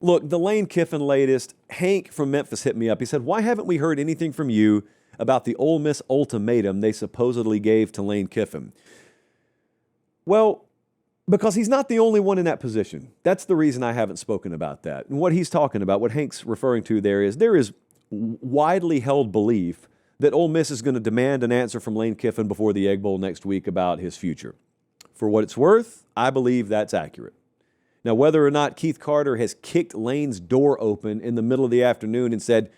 Look, the Lane Kiffin latest, Hank from Memphis hit me up. He said, why haven't we heard anything from you about the Ole Miss ultimatum they supposedly gave to Lane Kiffin? Well, because he's not the only one in that position. That's the reason I haven't spoken about that. And what he's talking about, what Hank's referring to there is widely held belief that Ole Miss is going to demand an answer from Lane Kiffin before the Egg Bowl next week about his future. For what it's worth, I believe that's accurate. Now, whether or not Keith Carter has kicked Lane's door open in the middle of the afternoon and said,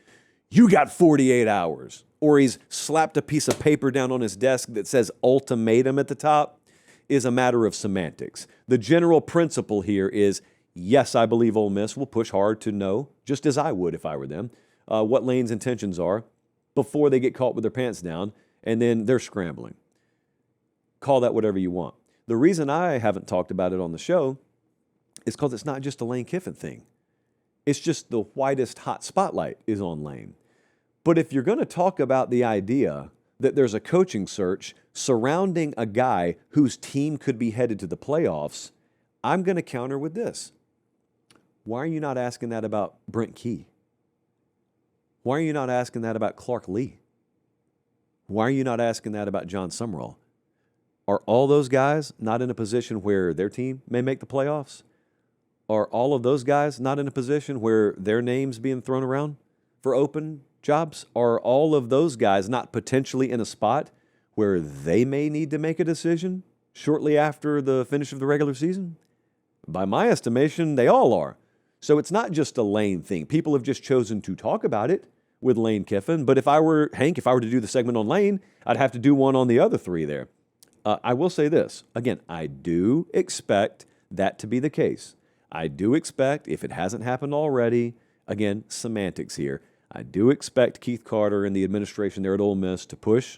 you got 48 hours, or he's slapped a piece of paper down on his desk that says ultimatum at the top, is a matter of semantics. The general principle here is, yes, I believe Ole Miss will push hard to know, just as I would if I were them, what Lane's intentions are before they get caught with their pants down, and then they're scrambling. Call that whatever you want. The reason I haven't talked about it on the show is because it's not just a Lane Kiffin thing. It's just the widest hot spotlight is on Lane. But if you're going to talk about the idea that there's a coaching search surrounding a guy whose team could be headed to the playoffs, I'm going to counter with this. Why are you not asking that about Brent Key? Why are you not asking that about Clark Lee? Why are you not asking that about John Summerall? Are all those guys not in a position where their team may make the playoffs? Are all of those guys not in a position where their name's being thrown around for open jobs? Are all of those guys not potentially in a spot where they may need to make a decision shortly after the finish of the regular season? By my estimation, they all are. So it's not just a Lane thing. People have just chosen to talk about it with Lane Kiffin. But if I were to do the segment on Lane, I'd have to do one on the other three there. I will say this. Again, I do expect that to be the case. I do expect, if it hasn't happened already, again, semantics here, I do expect Keith Carter and the administration there at Ole Miss to push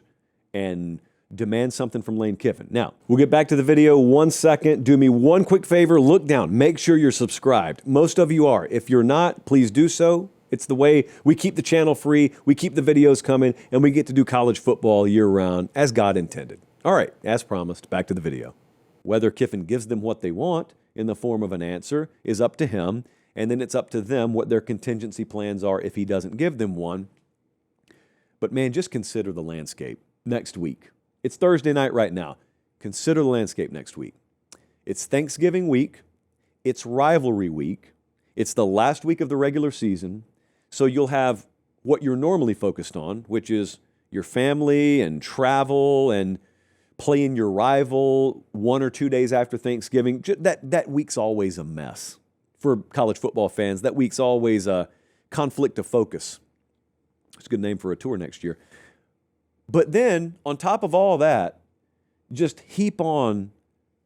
and demand something from Lane Kiffin. Now, we'll get back to the video 1 second. Do me one quick favor, look down. Make sure you're subscribed. Most of you are. If you're not, please do so. It's the way we keep the channel free, we keep the videos coming, and we get to do college football year-round as God intended. All right, as promised, back to the video. Whether Kiffin gives them what they want in the form of an answer is up to him, and then it's up to them what their contingency plans are if he doesn't give them one. But man, just consider the landscape next week. It's Thursday night right now. Consider the landscape next week. It's Thanksgiving week. It's rivalry week. It's the last week of the regular season. So you'll have what you're normally focused on, which is your family and travel and playing your rival 1 or 2 days after Thanksgiving. That week's always a mess for college football fans. That week's always a conflict of focus. It's a good name for a tour next year. But then, on top of all that, just heap on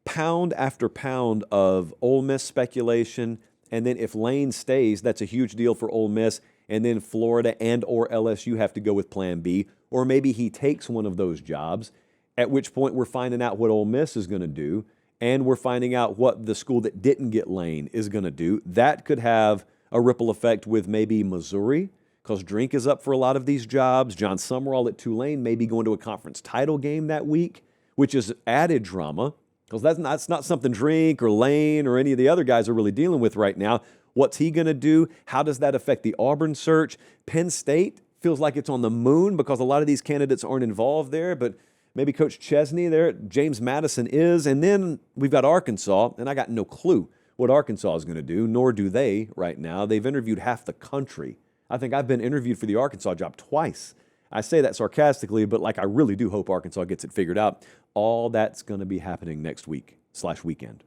pound after pound of Ole Miss speculation. And then if Lane stays, that's a huge deal for Ole Miss. And then Florida and or LSU have to go with Plan B. Or maybe he takes one of those jobs, at which point we're finding out what Ole Miss is going to do, and we're finding out what the school that didn't get Lane is going to do. That could have a ripple effect with maybe Missouri, because Drink is up for a lot of these jobs. John Summerall at Tulane may be going to a conference title game that week, which is added drama, because that's not something Drink or Lane or any of the other guys are really dealing with right now. What's he going to do? How does that affect the Auburn search? Penn State feels like it's on the moon because a lot of these candidates aren't involved there, but maybe Coach Chesney there, James Madison is. And then we've got Arkansas, and I got no clue what Arkansas is going to do, nor do they right now. They've interviewed half the country. I think I've been interviewed for the Arkansas job twice. I say that sarcastically, but like I really do hope Arkansas gets it figured out. All that's going to be happening next week/weekend.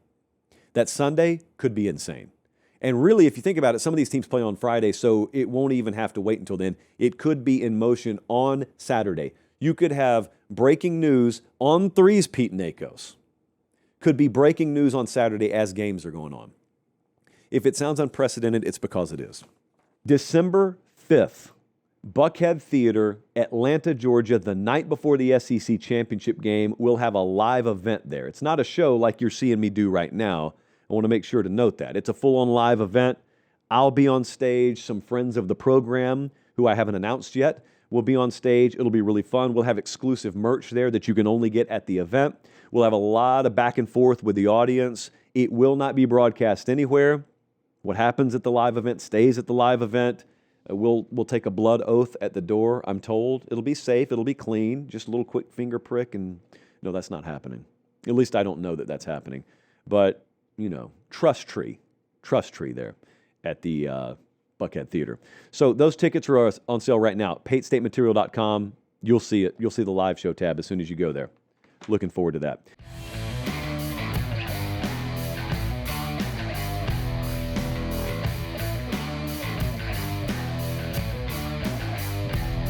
That Sunday could be insane. And really, if you think about it, some of these teams play on Friday, so it won't even have to wait until then. It could be in motion on Saturday. You could have breaking news on threes, Pete Nakos. Could be breaking news on Saturday as games are going on. If it sounds unprecedented, it's because it is. December 5th, Buckhead Theater, Atlanta, Georgia, the night before the SEC championship game. We'll have a live event there. It's not a show like you're seeing me do right now. I want to make sure to note that. It's a full-on live event. I'll be on stage. Some friends of the program who I haven't announced yet will be on stage. It'll be really fun. We'll have exclusive merch there that you can only get at the event. We'll have a lot of back and forth with the audience. It will not be broadcast anywhere. What happens at the live event stays at the live event. We'll take a blood oath at the door, I'm told. It'll be safe. It'll be clean. Just a little quick finger prick. And no, that's not happening. At least I don't know that that's happening. But, trust tree there at the Buckhead Theater. So those tickets are on sale right now. PateStateMaterial.com. You'll see it. You'll see the live show tab as soon as you go there. Looking forward to that.